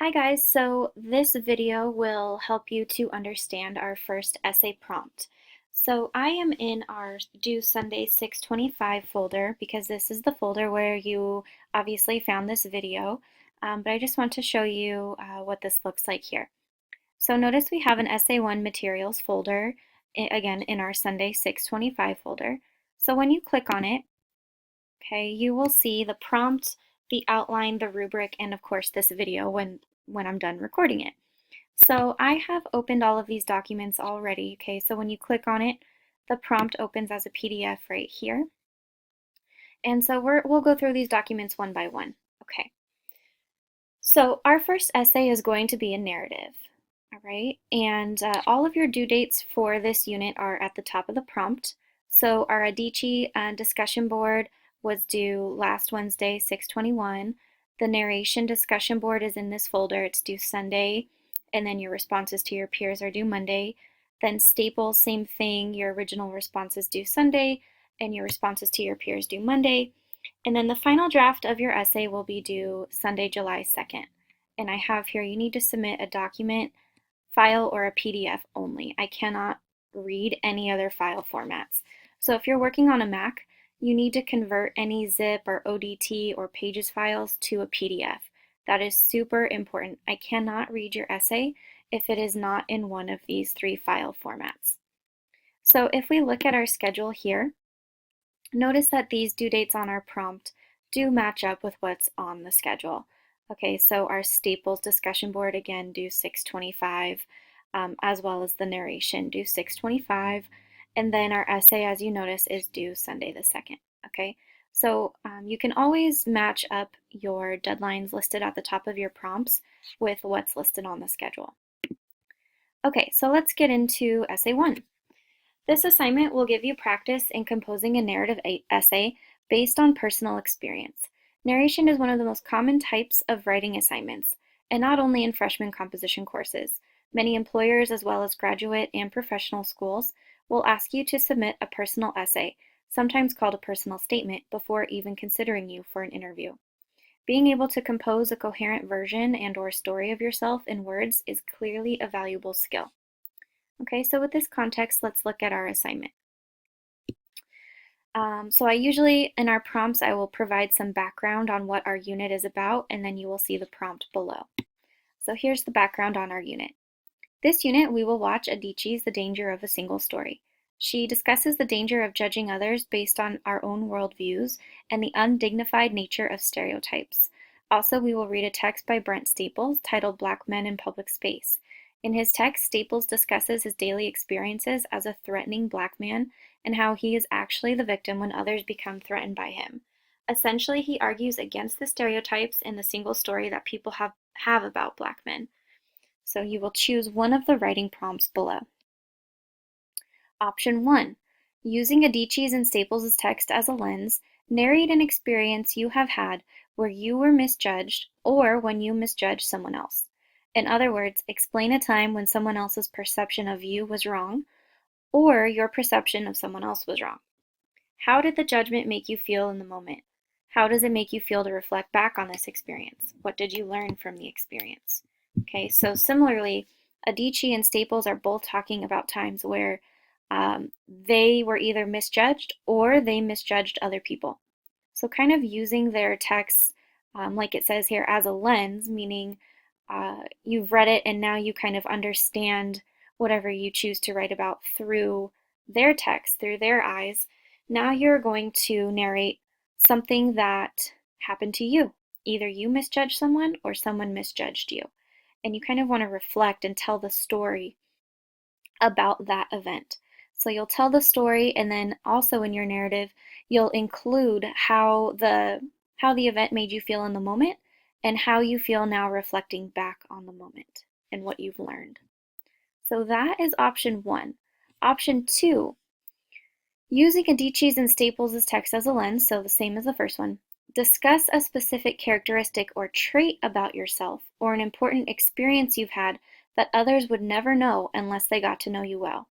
Hi guys, so this video will help you to understand our first essay prompt. So I am in our Due Sunday 625 folder because this is the folder where you obviously found this video, but I just want to show you what this looks like here. So notice we have an Essay 1 materials folder, again in our Sunday 625 folder. So when you click on it, okay, you will see the prompt, the outline, the rubric, and of course this video when I'm done recording it. So I have opened all of these documents already, okay, so when you click on it, the prompt opens as a PDF right here. And so we'll go through these documents one by one, okay. So our first essay is going to be a narrative, all right, and all of your due dates for this unit are at the top of the prompt. So our Adichie discussion board was due last Wednesday, 6/21. The narration discussion board is in this folder. It's due Sunday, and then your responses to your peers are due Monday. Then Staples, same thing. Your original responses due Sunday, and your responses to your peers due Monday. And then the final draft of your essay will be due Sunday, July 2nd. And I have here, you need to submit a document, file, or a PDF only. I cannot read any other file formats. So if you're working on a Mac, you need to convert any zip or ODT or Pages files to a PDF. That is super important. I cannot read your essay if it is not in one of these three file formats. So if we look at our schedule here, notice that these due dates on our prompt do match up with what's on the schedule. Okay, so our Staples discussion board, again, due 6/25, as well as the narration due 6/25, and then our essay, as you notice, is due Sunday the 2nd. Okay, so you can always match up your deadlines listed at the top of your prompts with what's listed on the schedule. Okay, so let's get into essay 1. This assignment will give you practice in composing a narrative essay based on personal experience. Narration is one of the most common types of writing assignments, and not only in freshman composition courses. Many employers, as well as graduate and professional schools, will ask you to submit a personal essay, sometimes called a personal statement, before even considering you for an interview. Being able to compose a coherent version and/or story of yourself in words is clearly a valuable skill. Okay, so with this context, let's look at our assignment. So I usually, in our prompts, I will provide some background on what our unit is about, and then you will see the prompt below. So here's the background on our unit. This unit, we will watch Adichie's The Danger of a Single Story. She discusses the danger of judging others based on our own worldviews and the undignified nature of stereotypes. Also, we will read a text by Brent Staples titled Black Men in Public Space. In his text, Staples discusses his daily experiences as a threatening black man and how he is actually the victim when others become threatened by him. Essentially, he argues against the stereotypes in the single story that people have about black men. So you will choose one of the writing prompts below. Option 1. Using Adichie's and Staples' text as a lens, narrate an experience you have had where you were misjudged or when you misjudged someone else. In other words, explain a time when someone else's perception of you was wrong or your perception of someone else was wrong. How did the judgment make you feel in the moment? How does it make you feel to reflect back on this experience? What did you learn from the experience? Okay, so similarly, Adichie and Staples are both talking about times where they were either misjudged or they misjudged other people. So kind of using their texts, like it says here, as a lens, meaning you've read it and now you kind of understand whatever you choose to write about through their text, through their eyes. Now you're going to narrate something that happened to you. Either you misjudged someone or someone misjudged you. And you kind of want to reflect and tell the story about that event. So you'll tell the story, and then also in your narrative, you'll include how the event made you feel in the moment and how you feel now reflecting back on the moment and what you've learned. So that is option 1. Option 2, using Adichie's and Staples' text as a lens, so the same as the first one, discuss a specific characteristic or trait about yourself or an important experience you've had that others would never know unless they got to know you well.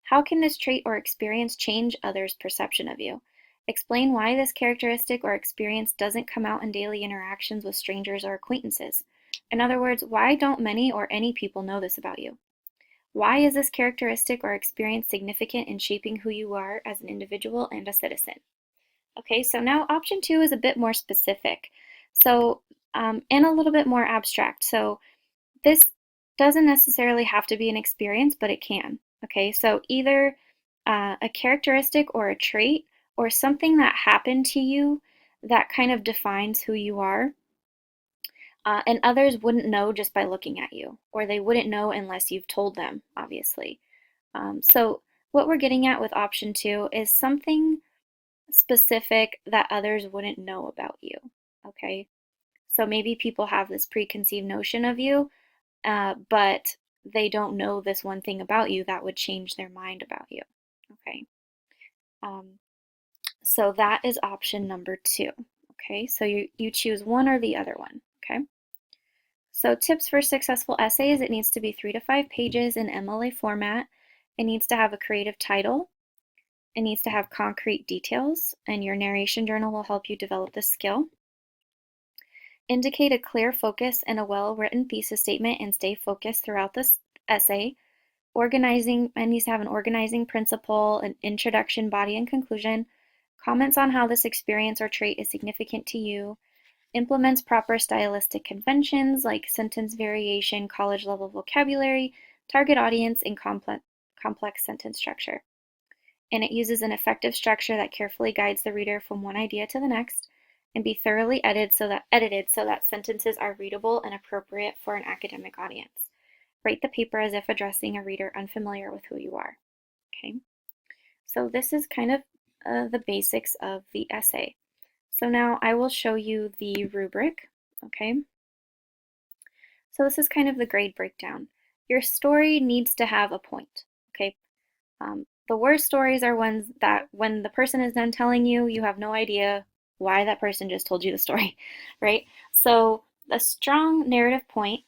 How can this trait or experience change others' perception of you? Explain why this characteristic or experience doesn't come out in daily interactions with strangers or acquaintances. In other words, why don't many or any people know this about you? Why is this characteristic or experience significant in shaping who you are as an individual and a citizen? Okay, so now option 2 is a bit more specific. So, and a little bit more abstract. So this doesn't necessarily have to be an experience, but it can. Okay, so either a characteristic or a trait or something that happened to you that kind of defines who you are. And others wouldn't know just by looking at you, or they wouldn't know unless you've told them, obviously. So what we're getting at with option 2 is something specific that others wouldn't know about you. Okay, so maybe people have this preconceived notion of you, but they don't know this one thing about you that would change their mind about you. Okay, um, so that is option number 2. Okay, so you choose one or the other one. Okay, so tips for successful essays: it needs to be 3 to 5 pages in MLA format. It needs to have a creative title. It needs to have concrete details, and your narration journal will help you develop this skill. Indicate a clear focus and a well-written thesis statement and stay focused throughout this essay. Organizing, it needs to have an organizing principle, an introduction, body, and conclusion. Comments on how this experience or trait is significant to you. Implements proper stylistic conventions like sentence variation, college-level vocabulary, target audience, and complex sentence structure. And it uses an effective structure that carefully guides the reader from one idea to the next, and be thoroughly edited so that sentences are readable and appropriate for an academic audience. Write the paper as if addressing a reader unfamiliar with who you are. Okay, so this is kind of the basics of the essay. So now I will show you the rubric. Okay, so this is kind of the grade breakdown. Your story needs to have a point. Okay, the worst stories are ones that when the person is done telling you, you have no idea why that person just told you the story, right? So a strong narrative point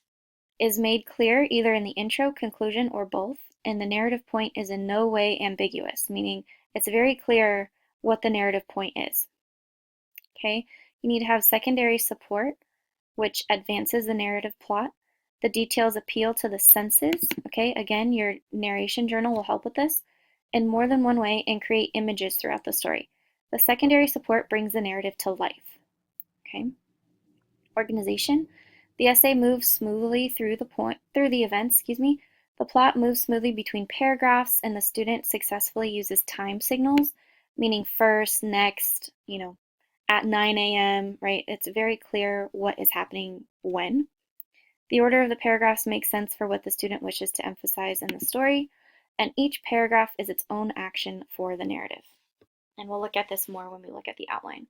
is made clear either in the intro, conclusion, or both, and the narrative point is in no way ambiguous, meaning it's very clear what the narrative point is. Okay, you need to have secondary support, which advances the narrative plot. The details appeal to the senses. Okay, again, your narration journal will help with this in more than one way and create images throughout the story. The secondary support brings the narrative to life. Okay, organization. The essay moves smoothly through the events. The plot moves smoothly between paragraphs, and the student successfully uses time signals, meaning first, next, at 9 a.m., right? It's very clear what is happening when. The order of the paragraphs makes sense for what the student wishes to emphasize in the story, and each paragraph is its own action for the narrative. And we'll look at this more when we look at the outline.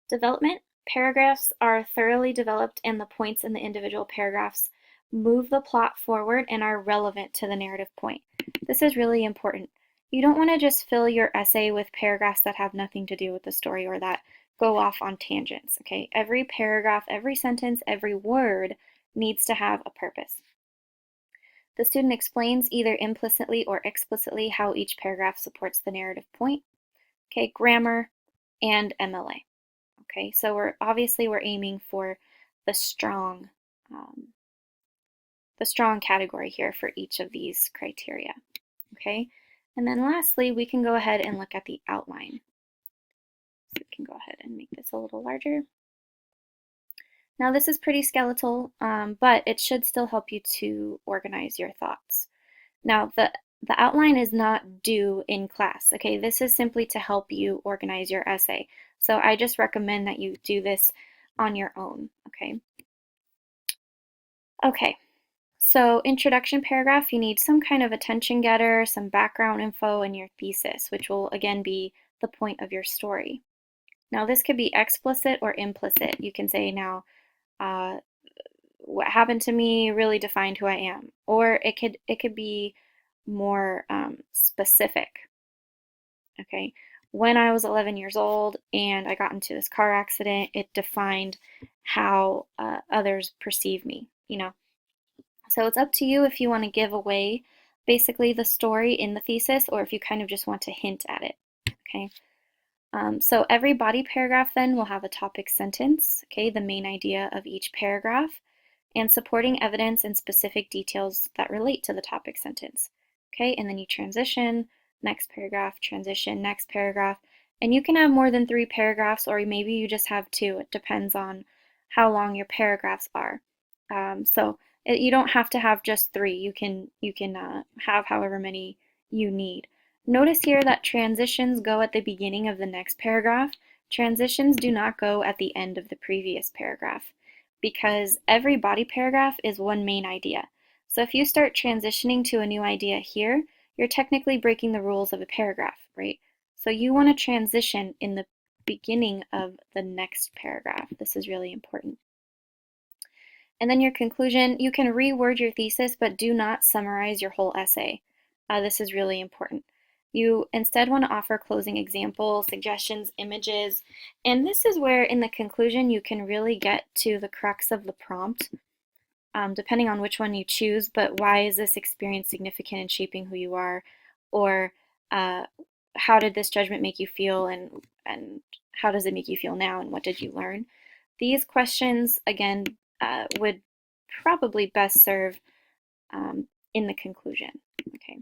Development. Paragraphs are thoroughly developed, and the points in the individual paragraphs move the plot forward and are relevant to the narrative point. This is really important. You don't want to just fill your essay with paragraphs that have nothing to do with the story or that go off on tangents, okay? Every paragraph, every sentence, every word needs to have a purpose. The student explains either implicitly or explicitly how each paragraph supports the narrative point. Okay, grammar and MLA. Okay, so we're aiming for the strong category here for each of these criteria. Okay, and then lastly, we can go ahead and look at the outline. So we can go ahead and make this a little larger. Now this is pretty skeletal, but it should still help you to organize your thoughts. Now the outline is not due in class, okay? This is simply to help you organize your essay. So I just recommend that you do this on your own, okay? Okay, so introduction paragraph, you need some kind of attention getter, some background info, and your thesis, which will again be the point of your story. Now this could be explicit or implicit. You can say now, what happened to me really defined who I am, or it could be more specific. Okay, when I was 11 years old and I got into this car accident, it defined how others perceive me, So it's up to you if you want to give away basically the story in the thesis or if you kind of just want to hint at it, okay? So every body paragraph then will have a topic sentence, okay, the main idea of each paragraph. and supporting evidence and specific details that relate to the topic sentence. Okay, and then you transition, next paragraph, transition, next paragraph, and you can have more than 3 paragraphs, or maybe you just have 2. It depends on how long your paragraphs are. You don't have to have just 3. You can have however many you need. Notice here that transitions go at the beginning of the next paragraph. Transitions do not go at the end of the previous paragraph because every body paragraph is one main idea. So if you start transitioning to a new idea here, you're technically breaking the rules of a paragraph, right? So you want to transition in the beginning of the next paragraph. This is really important. And then your conclusion, you can reword your thesis, but do not summarize your whole essay. This is really important. You instead want to offer closing examples, suggestions, images, and this is where in the conclusion you can really get to the crux of the prompt, depending on which one you choose, but why is this experience significant in shaping who you are? Or how did this judgment make you feel, and how does it make you feel now, and what did you learn? These questions, again, would probably best serve in the conclusion. Okay,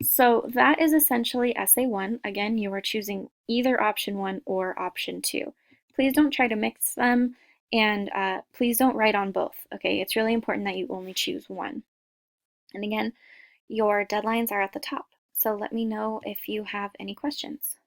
so that is essentially essay 1. Again, you are choosing either option 1 or option 2. Please don't try to mix them, and please don't write on both. Okay, it's really important that you only choose one. And again, your deadlines are at the top. So let me know if you have any questions.